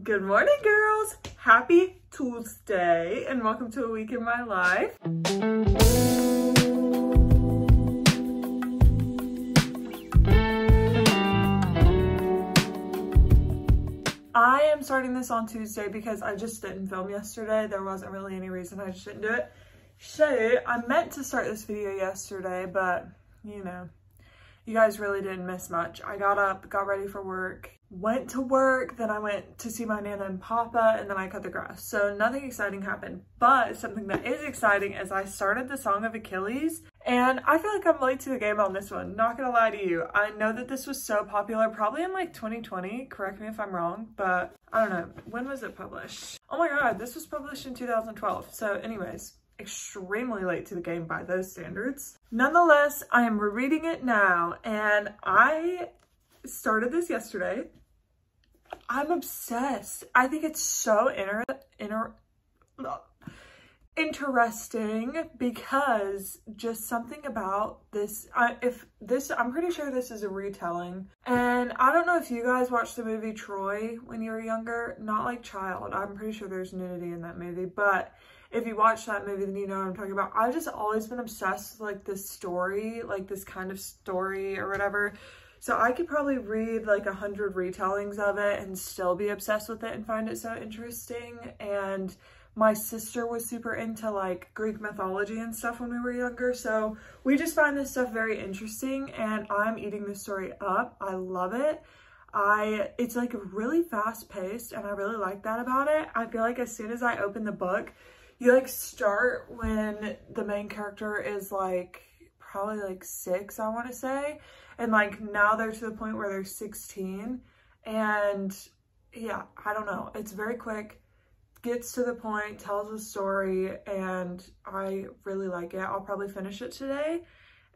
Good morning, girls. Happy Tuesday and welcome to a week in my life. I am starting this on Tuesday because I just didn't film yesterday. There wasn't really any reason, I just didn't do it. So I meant to start this video yesterday, but you know, you guys really didn't miss much. I got up, got ready for work, went to work, then I went to see my Nana and Papa, and then I cut the grass. So nothing exciting happened, but something that is exciting is I started the song of Achilles, and I feel like I'm late to the game on this one. Not gonna lie to you. I know that this was so popular, probably in like 2020, correct me if I'm wrong, but I don't know. When was it published? Oh my God, this was published in 2012. So anyways, extremely late to the game by those standards. Nonetheless, I am rereading it now, and I started this yesterday. I'm obsessed. I think it's so interesting because just something about this, I'm pretty sure this is a retelling, and I don't know if you guys watched the movie Troy when you were younger. Not like child, I'm pretty sure there's nudity in that movie, but if you watch that movie, then you know what I'm talking about. I've just always been obsessed with like this story, like this kind of story or whatever. So I could probably read like 100 retellings of it and still be obsessed with it and find it so interesting. And my sister was super into like Greek mythology and stuff when we were younger. So we just find this stuff very interesting, and I'm eating this story up. I love it. It's like really fast paced, and I really like that about it. I feel like as soon as I open the book, you like start when the main character is like probably like 6, I want to say, and like now they're to the point where they're 16, and yeah, I don't know, it's very quick, gets to the point, tells a story, and I really like it. I'll probably finish it today.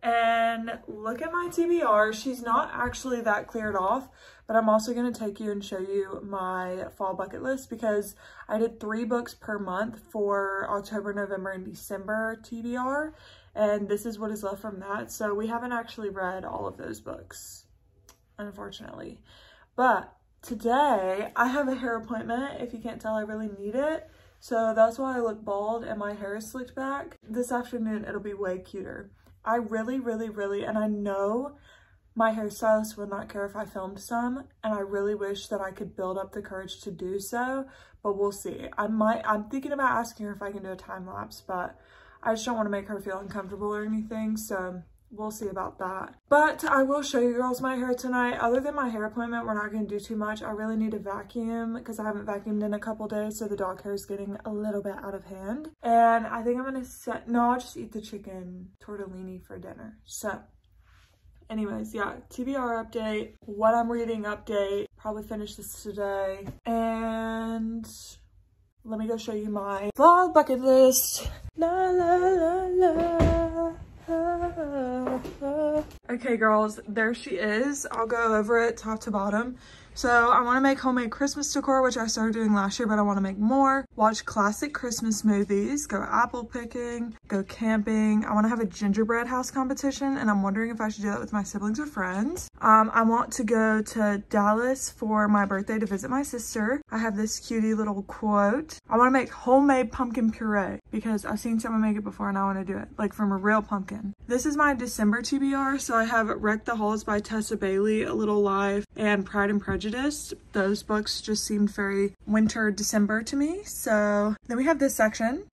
And look at my TBR. She's not actually that cleared off, but I'm also going to take you and show you my fall bucket list because I did 3 books per month for October, November, and December TBR, and this is what is left from that. So we haven't actually read all of those books, unfortunately. But today I have a hair appointment. If you can't tell, I really need it. So that's why I look bald and my hair is slicked back. This afternoon it'll be way cuter. I really, and I know my hairstylist would not care if I filmed some, and I really wish that I could build up the courage to do so, but we'll see. I'm thinking about asking her if I can do a time lapse, but I just don't want to make her feel uncomfortable or anything, so we'll see about that. But I will show you girls my hair tonight. Other than my hair appointment, we're not going to do too much. I really need to vacuum because I haven't vacuumed in a couple days, so the dog hair is getting a little bit out of hand. And I think I'm going to I'll just eat the chicken tortellini for dinner. So anyways, yeah, TBR update, what I'm reading update, probably finish this today. And let me go show you my vlog bucket list. La la la la. Okay girls, there she is. I'll go over it top to bottom. So I want to make homemade Christmas decor, which I started doing last year, but I want to make more. Watch classic Christmas movies, go apple picking, go camping. I want to have a gingerbread house competition, and I'm wondering if I should do that with my siblings or friends. I want to go to Dallas for my birthday to visit my sister. I have this cutie little quote. I want to make homemade pumpkin puree because I've seen someone make it before and I want to do it, like from a real pumpkin. This is my December TBR. So I have Wreck the Halls by Tessa Bailey, A Little Life, and Pride and Prejudice. Those books just seemed very winter December to me. So then we have this section.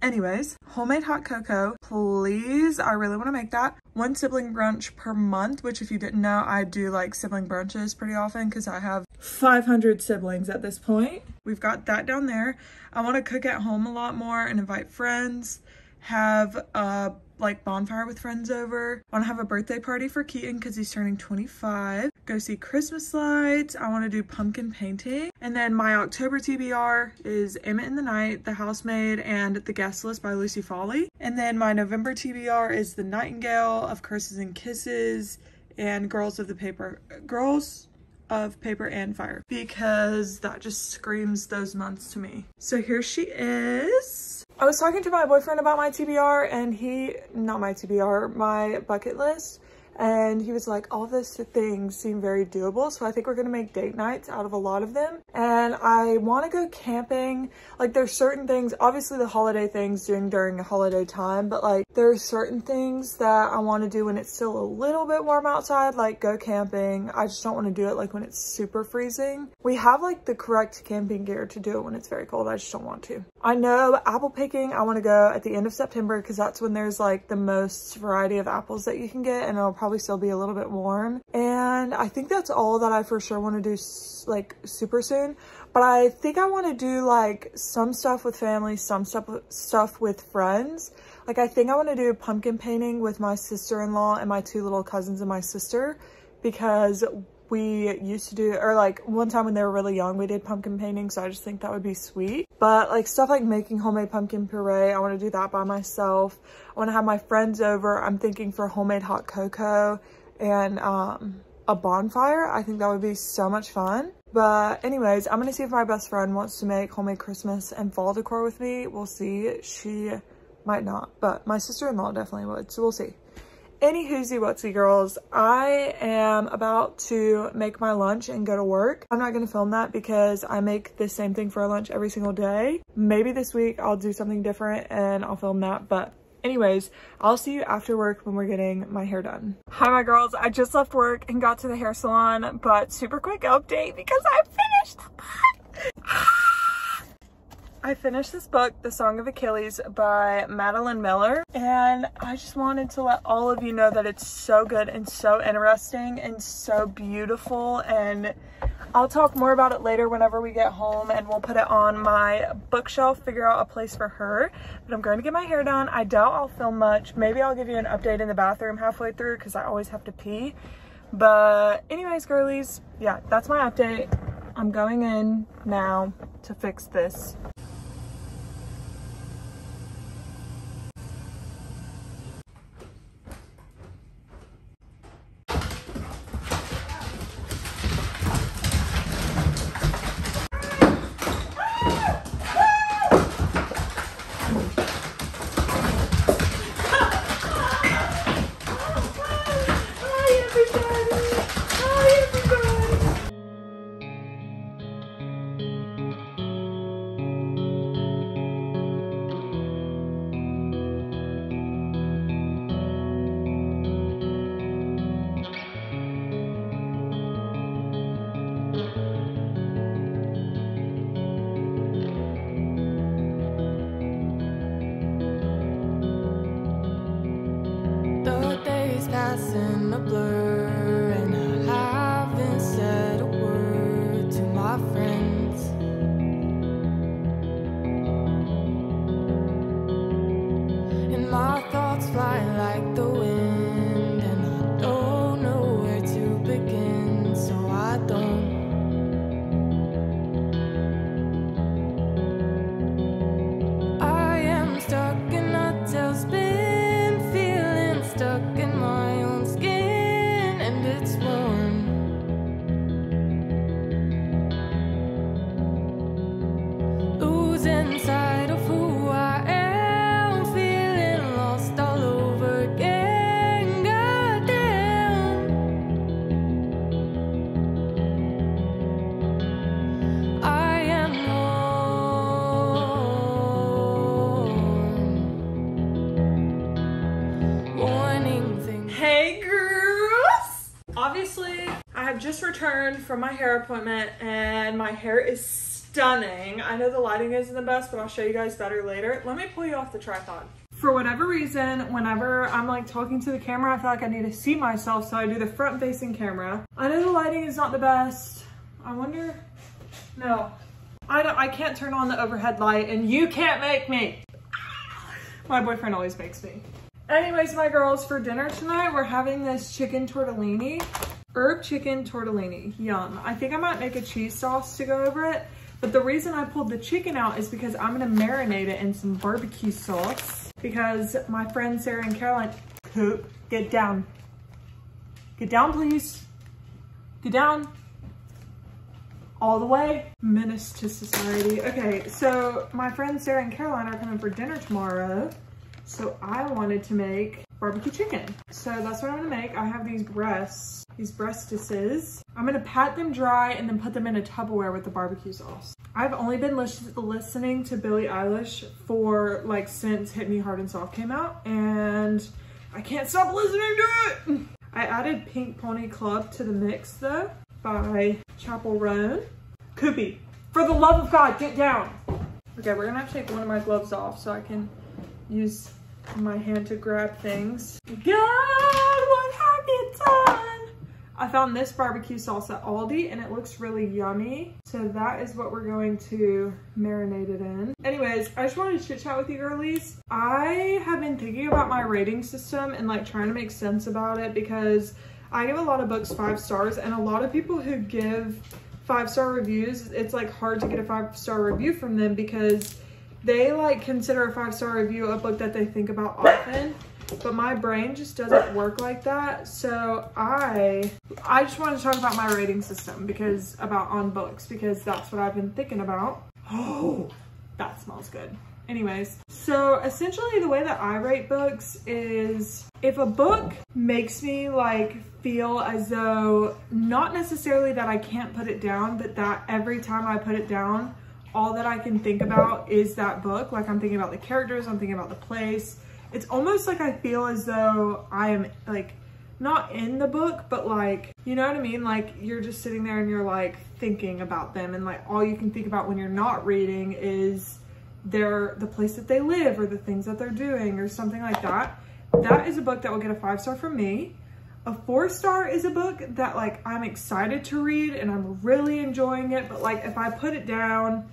Anyways, homemade hot cocoa, please. I really want to make that. 1 sibling brunch per month, which if you didn't know, I do like sibling brunches pretty often because I have 500 siblings at this point. We've got that down there. I want to cook at home a lot more and invite friends, have a like bonfire with friends over. I want to have a birthday party for Keaton because he's turning 25. Go see Christmas lights. I want to do pumpkin painting. And then my October TBR is Emmett in the Night, The Housemaid, and The Guest List by Lucy Foley. And then my November TBR is The Nightingale, Of Curses and Kisses, and Girls of Paper and Fire, because that just screams those months to me. So here she is. I was talking to my boyfriend about my TBR, and my bucket list, and he was like, all those things seem very doable. So I think we're gonna make date nights out of a lot of them. And I want to go camping. Like there's certain things, obviously the holiday things during a holiday time, but like there are certain things that I want to do when it's still a little bit warm outside, like go camping. I just don't want to do it like when it's super freezing. We have like the correct camping gear to do it when it's very cold. I just don't want to. I know apple picking, I want to go at the end of September because that's when there's like the most variety of apples that you can get, and it'll probably still be a little bit warm. And I think that's all that I for sure want to do like super soon. But I think I want to do like some stuff with family, some stuff with friends. Like I think I want to do pumpkin painting with my sister-in-law and my 2 little cousins and my sister, because we used to do, or like one time when they were really young, we did pumpkin painting. So I just think that would be sweet. But like stuff like making homemade pumpkin puree, I want to do that by myself. I want to have my friends over. I'm thinking for homemade hot cocoa and a bonfire. I think that would be so much fun. But anyways, I'm gonna see if my best friend wants to make homemade Christmas and fall decor with me. We'll see. She might not, but my sister-in-law definitely would, so we'll see. Any whoosie whatsy girls, I am about to make my lunch and go to work. I'm not gonna film that because I make the same thing for lunch every single day. Maybe this week I'll do something different and I'll film that, but anyways, I'll see you after work when we're getting my hair done. Hi my girls, I just left work and got to the hair salon, but super quick update because I finished the book. I finished this book, The Song of Achilles by Madeline Miller, and I just wanted to let all of you know that it's so good and so interesting and so beautiful, and I'll talk more about it later whenever we get home, and we'll put it on my bookshelf, figure out a place for her. But I'm going to get my hair done. I doubt I'll film much. Maybe I'll give you an update in the bathroom halfway through because I always have to pee. But anyways, girlies, yeah, that's my update. I'm going in now to fix this. Passing a blur, and I haven't said a word to my friends. And my thoughts fly like the wind, and I don't know where to begin, so I don't. I am stuck in a tailspin, feeling stuck in my own skin, and it's warm. Losing sight of who I am, feeling lost all over again. Goddamn, I am warning things. Hey girls! Obviously, I have just returned from my hair appointment and my hair is stunning. I know the lighting isn't the best, but I'll show you guys better later. Let me pull you off the tripod. For whatever reason, whenever I'm like talking to the camera, I feel like I need to see myself, so I do the front facing camera. I know the lighting is not the best. I wonder, no. I can't turn on the overhead light and you can't make me. My boyfriend always makes me. Anyways, my girls, for dinner tonight, we're having this chicken tortellini. Herb chicken tortellini, yum. I think I might make a cheese sauce to go over it. But the reason I pulled the chicken out is because I'm gonna marinate it in some barbecue sauce because my friend Sarah and Caroline, Coop, get down. Get down, please. Get down. All the way. Menace to society. Okay, so my friends Sarah and Caroline are coming for dinner tomorrow. So I wanted to make barbecue chicken. So that's what I'm gonna make. I have these breastises. I'm gonna pat them dry and then put them in a Tupperware with the barbecue sauce. I've only been listening to Billie Eilish for like since Hit Me Hard and Soft came out, and I can't stop listening to it. I added Pink Pony Club to the mix though by Chapel Roan. Koopy, for the love of God, get down. Okay, we're gonna have to take one of my gloves off so I can use my hand to grab things. God, what have you done? I found this barbecue sauce at Aldi and it looks really yummy. So that is what we're going to marinate it in. Anyways, I just wanted to chit chat with you girlies. I have been thinking about my rating system and like trying to make sense about it, because I give a lot of books 5 stars, and a lot of people who give 5-star reviews, it's like hard to get a 5-star review from them because they like consider a 5-star review a book that they think about often. But my brain just doesn't work like that. So I just want to talk about my rating system on books, because that's what I've been thinking about. Oh, that smells good. Anyways, so essentially the way that I rate books is if a book makes me like feel as though, not necessarily that I can't put it down, but that every time I put it down, all that I can think about is that book. Like I'm thinking about the characters, I'm thinking about the place. It's almost like I feel as though I am like not in the book, but like, you know what I mean? Like you're just sitting there and you're like thinking about them, and like all you can think about when you're not reading is the place that they live or the things that they're doing or something like that. That is a book that will get a 5-star from me. A 4-star is a book that like I'm excited to read and I'm really enjoying it, but like if I put it down,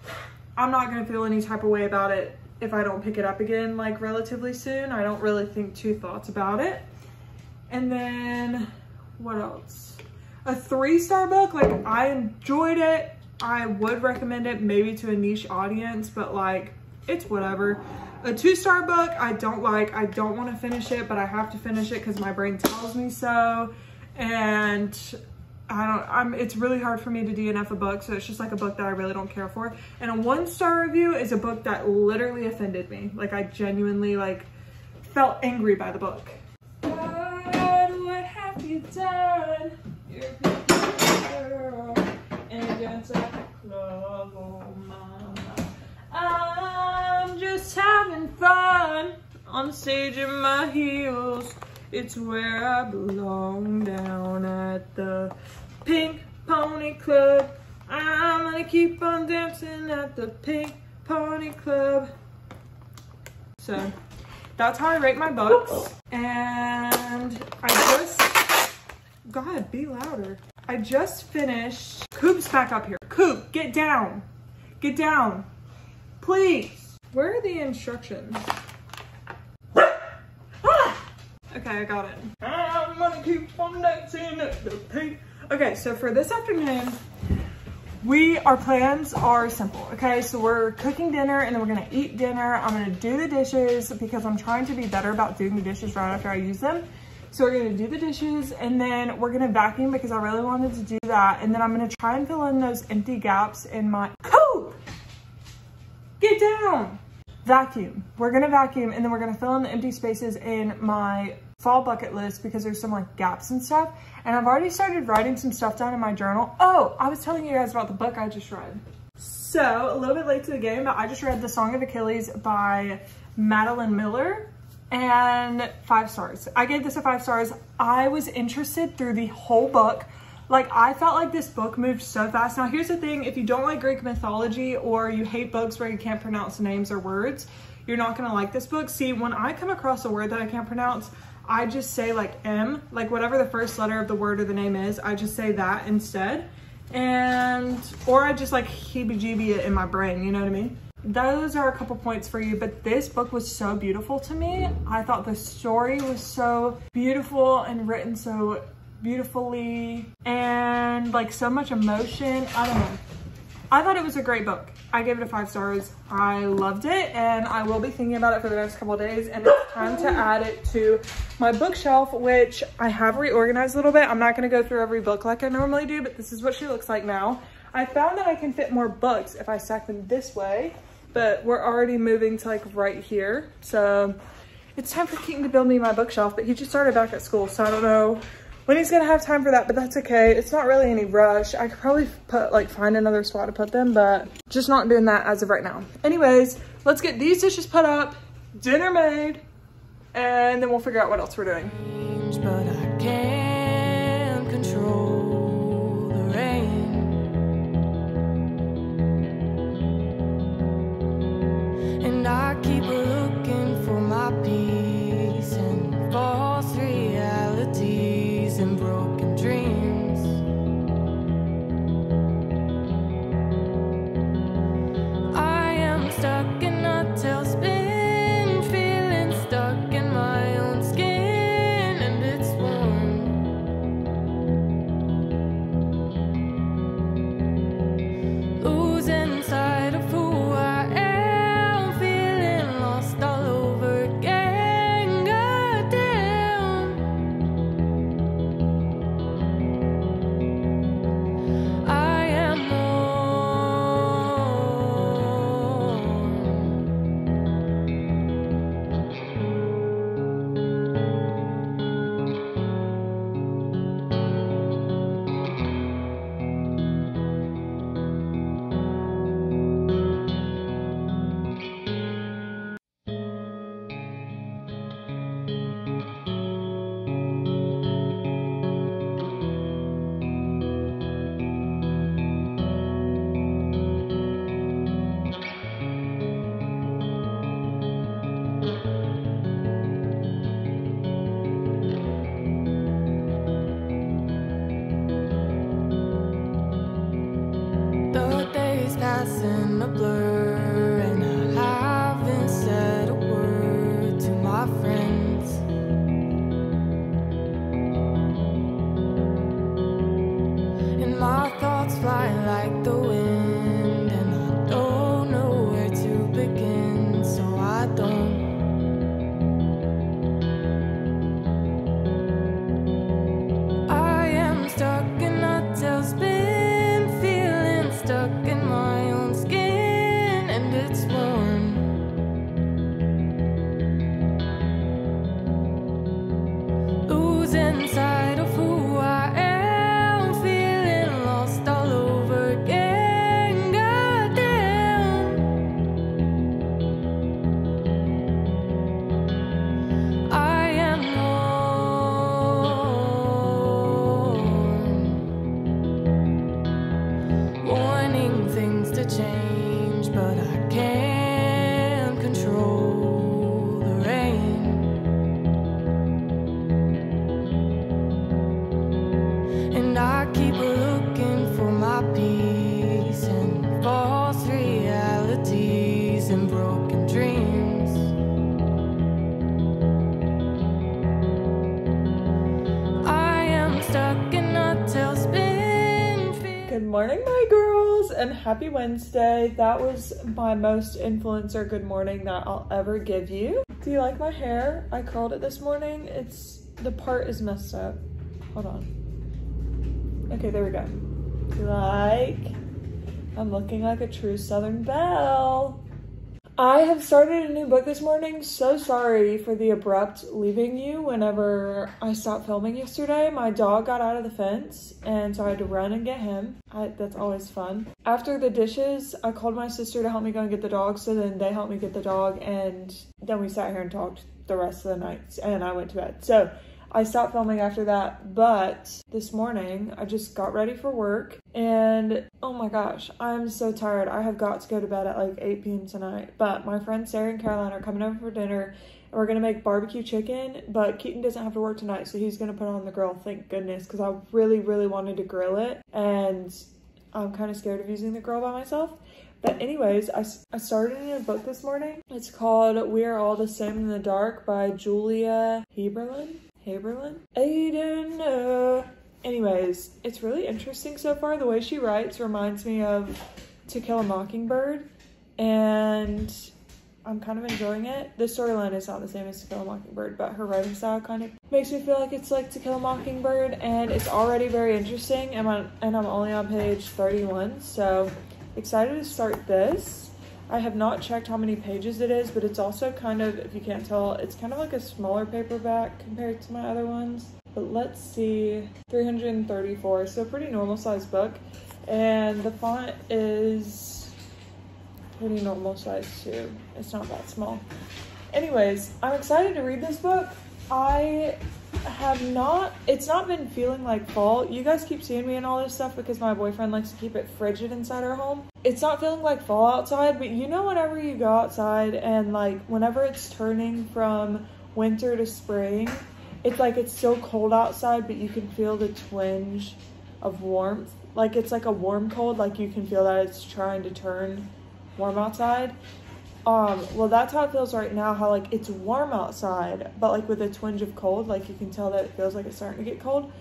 I'm not gonna feel any type of way about it if I don't pick it up again like relatively soon. I don't really think 2 thoughts about it. And then what else? A 3-star book, like I enjoyed it. I would recommend it maybe to a niche audience, but like it's whatever. A 2-star book I don't like. I don't want to finish it, but I have to finish it because my brain tells me so. And it's really hard for me to DNF a book, so it's just like a book that I really don't care for. And a 1-star review is a book that literally offended me. Like I genuinely like felt angry by the book. God, what have you done? You're a beautiful girl and you dance at the club, oh mama. I'm just having fun on stage in my heels. It's where I belong, down at the Pink Pony Club. I'm gonna keep on dancing at the Pink Pony Club. So that's how I rate my books. And God, be louder. I just finished, Coop's back up here. Coop, get down. Get down, please. Where are the instructions? Okay, I got it. I'm gonna keep on dancing at the Pink. Okay, so for this afternoon, our plans are simple. Okay, so we're cooking dinner and then we're gonna eat dinner. I'm gonna do the dishes because I'm trying to be better about doing the dishes right after I use them. So we're gonna do the dishes and then we're gonna vacuum because I really wanted to do that. And then I'm gonna try and fill in those empty gaps in my, Coop! Get down! Vacuum. We're gonna vacuum and then we're gonna fill in the empty spaces in my fall bucket list because there's some like gaps and stuff. And I've already started writing some stuff down in my journal. Oh, I was telling you guys about the book I just read. So a little bit late to the game, but I just read The Song of Achilles by Madeline Miller, and 5 stars. I gave this a 5 stars. I was interested through the whole book. Like I felt like this book moved so fast. Now here's the thing, if you don't like Greek mythology or you hate books where you can't pronounce names or words, you're not gonna like this book. See, when I come across a word that I can't pronounce, I just say like M, like whatever the first letter of the word or the name is, I just say that instead. Or I just like heebie-jeebie it in my brain, you know what I mean? Those are a couple points for you, but this book was so beautiful to me. I thought the story was so beautiful and written so beautifully and like so much emotion. I don't know. I thought it was a great book. I gave it a 5 stars. I loved it and I will be thinking about it for the next couple of days, and it's time to add it to my bookshelf, which I have reorganized a little bit. I'm not gonna go through every book like I normally do, but this is what she looks like now. I found that I can fit more books if I stack them this way, but we're already moving to like right here. So it's time for Keaton to build me my bookshelf, but he just started back at school, so I don't know when he's gonna have time for that, but that's okay. It's not really any rush. I could probably find another spot to put them, but just not doing that as of right now. Anyways, let's get these dishes put up, dinner made, and then we'll figure out what else we're doing. But I can't control the rain, and I keep looking for my peace and false realities and broken dreams. I am stuck in a tailspin, feeling stuck in my own skin, and it's warm. Losing sight of who I am, feeling lost all over again. Goddamn, I am warm. The days pass in a blur, and I haven't said a word to my friends. And my thoughts fly like the wind, and I don't know where to begin, so I don't. I am stuck in a tailspin, feeling stuck in my own skin, and it's warm. Losing sight of who I am, feeling lost all over again. Goddamn, I am warm. Wanting things to change, but I can't control the rain. And I keep looking for my peace and false realities and broken dreams. I am stuck in a tailspin. Good morning, my girls, and happy Wednesday. That was my most influencer good morning that I'll ever give you. Do you like my hair? I curled it this morning. The part is messed up. Hold on. Okay, there we go. I'm looking like a true Southern belle. I have started a new book this morning. So sorry for the abrupt leaving you whenever I stopped filming yesterday. My dog got out of the fence, and so I had to run and get him. That's always fun. After the dishes, I called my sister to help me go and get the dog, so then they helped me get the dog, and then we sat here and talked the rest of the night, and I went to bed. So I stopped filming after that, but this morning I just got ready for work, and oh my gosh, I'm so tired. I have got to go to bed at like 8 p.m. tonight, but my friends Sarah and Caroline are coming over for dinner, and we're gonna make barbecue chicken, but Keaton doesn't have to work tonight, so he's gonna put it on the grill, thank goodness, because I really wanted to grill it, and I'm kind of scared of using the grill by myself. But anyways, I started in a book this morning. It's called We Are All the Same in the Dark by Julia Heaberlin? I don't know. Anyways, it's really interesting so far. The way she writes reminds me of To Kill a Mockingbird, and I'm kind of enjoying it. The storyline is not the same as To Kill a Mockingbird, but her writing style kind of makes me feel like it's like To Kill a Mockingbird, and it's already very interesting, and I'm only on page 31, so excited to start this. I have not checked how many pages it is, but it's also kind of, if you can't tell, it's kind of like a smaller paperback compared to my other ones. But let's see, 334, so a pretty normal sized book. And the font is pretty normal size too. It's not that small. Anyways, I'm excited to read this book. It's not been feeling like fall. You guys keep seeing me and all this stuff because my boyfriend likes to keep it frigid inside our home. It's not feeling like fall outside, but you know whenever you go outside and like whenever it's turning from winter to spring, it's like it's still cold outside, but you can feel the twinge of warmth. Like it's like a warm cold, like you can feel that it's trying to turn warm outside. Well, that's how it feels right now, how like it's warm outside, but like with a twinge of cold, like you can tell that it feels like it's starting to get cold.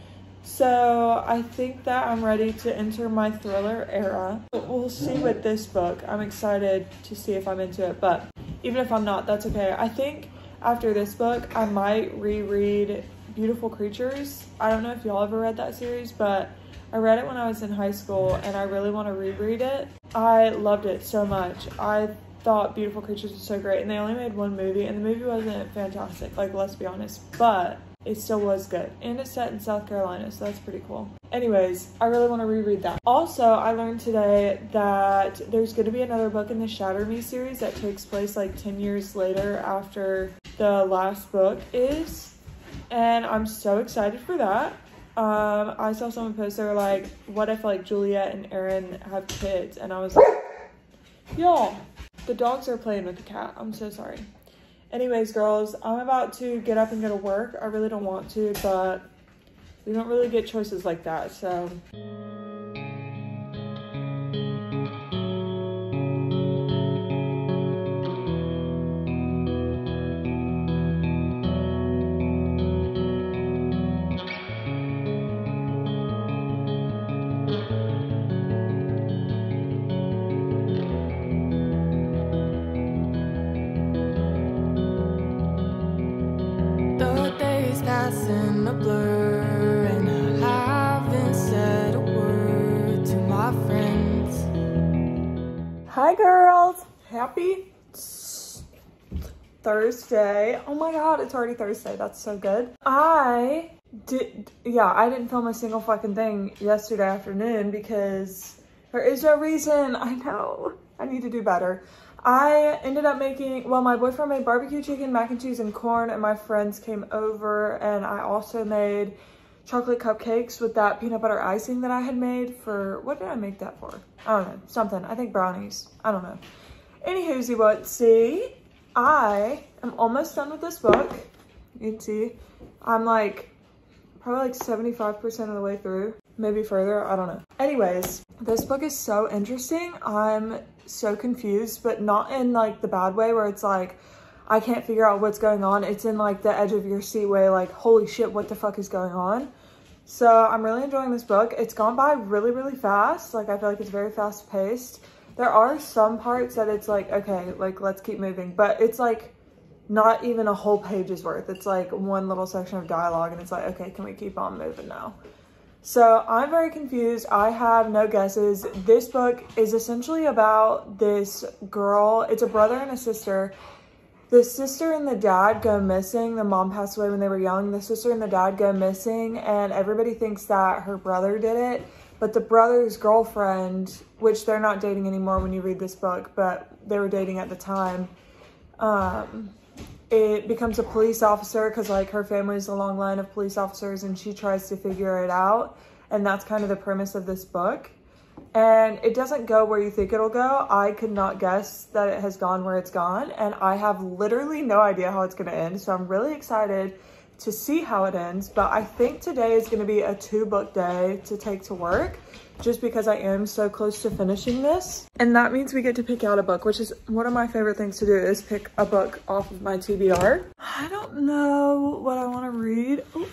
So I think that I'm ready to enter my thriller era. But we'll see with this book. I'm excited to see if I'm into it, but even if I'm not, that's okay. I think after this book, I might reread Beautiful Creatures. I don't know if y'all ever read that series, but I read it when I was in high school and I really want to reread it. I loved it so much. I thought Beautiful Creatures was so great, and they only made one movie, and the movie wasn't fantastic, like, let's be honest, but it still was good, and it's set in South Carolina, so that's pretty cool. Anyways, I really want to reread that. Also, I learned today that there's going to be another book in the Shatter Me series that takes place like 10 years later after the last book is, and I'm so excited for that. I saw someone post, they were like, what if like Juliet and Aaron have kids? And I was like, y'all, the dogs are playing with the cat. I'm so sorry. Anyways, girls, I'm about to get up and go to work. I really don't want to, but we don't really get choices like that, so. Passing a blur, and I haven't said a word to my friends. Hi girls, happy Thursday. Oh my god, it's already Thursday. That's so good. I didn't film a single fucking thing yesterday afternoon because there is no reason. I know I need to do better. I ended up making, well, my boyfriend made barbecue chicken, mac and cheese, and corn, and my friends came over, and I also made chocolate cupcakes with that peanut butter icing that I had made for, what did I make that for? I don't know, something. I think brownies. I don't know. Anywhoosy, what? See, I am almost done with this book. You can see, I'm like, probably like 75% of the way through. Maybe further, I don't know. Anyways, this book is so interesting. I'm so confused, but not in like the bad way where it's like I can't figure out what's going on. It's in like the edge of your seat way, like holy shit, what the fuck is going on? So I'm really enjoying this book. It's gone by really, really fast. Like I feel like it's very fast paced. There are some parts that it's like, okay, like let's keep moving, but it's like not even a whole page's worth. It's like one little section of dialogue and it's like, okay, can we keep on moving now? So I'm very confused. I have no guesses. This book is essentially about this girl. It's a brother and a sister. The sister and the dad go missing. The mom passed away when they were young. The sister and the dad go missing, and everybody thinks that her brother did it. But the brother's girlfriend, which they're not dating anymore when you read this book, but they were dating at the time, it becomes a police officer because like her family's a long line of police officers, and she tries to figure it out, and that's kind of the premise of this book. And it doesn't go where you think it'll go. I could not guess that it has gone where it's gone, and I have literally no idea how it's going to end, so I'm really excited to see how it ends. But I think today is going to be a 2-book day to take to work, just because I am so close to finishing this. And that means we get to pick out a book, which is one of my favorite things to do, is pick a book off of my TBR. I don't know what I want to read. Ooh,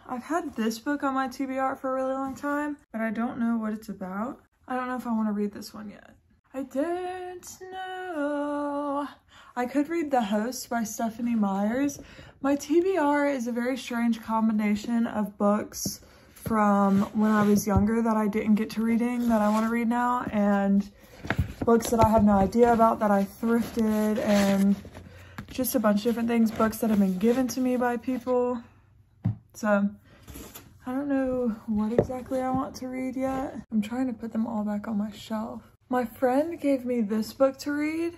I've had this book on my TBR for a really long time, but I don't know what it's about. I don't know if I want to read this one yet. I don't know. I could read The Host by Stephanie Myers. My TBR is a very strange combination of books from when I was younger that I didn't get to reading that I want to read now, and books that I have no idea about that I thrifted, and just a bunch of different things, books that have been given to me by people. So I don't know what exactly I want to read yet. I'm trying to put them all back on my shelf. My friend gave me this book to read,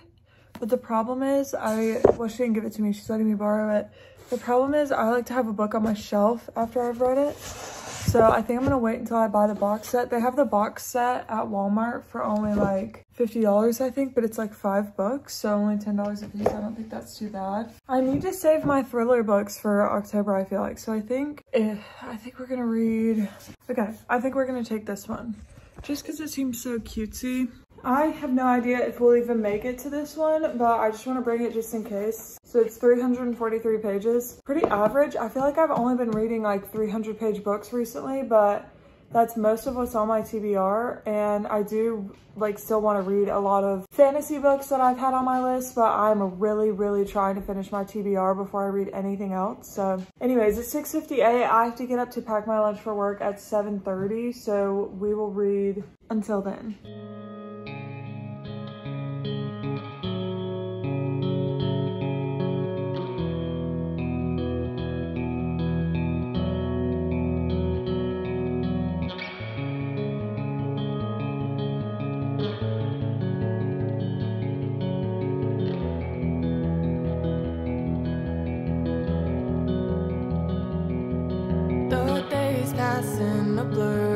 but the problem is well, she didn't give it to me, she's letting me borrow it. The problem is I like to have a book on my shelf after I've read it. So I think I'm gonna wait until I buy the box set. They have the box set at Walmart for only like $50, I think, but it's like 5 books, so only $10 a piece. I don't think that's too bad. I need to save my thriller books for October, I feel like. So I think we're gonna read, okay, I think we're gonna take this one just because it seems so cutesy. I have no idea if we'll even make it to this one, but I just want to bring it just in case. So it's 343 pages. Pretty average. I feel like I've only been reading like 300-page books recently, but that's most of what's on my TBR. And I do like still want to read a lot of fantasy books that I've had on my list, but I'm really trying to finish my TBR before I read anything else. So anyways, it's 6:58. I have to get up to pack my lunch for work at 7:30, so we will read until then. The days pass in a blur.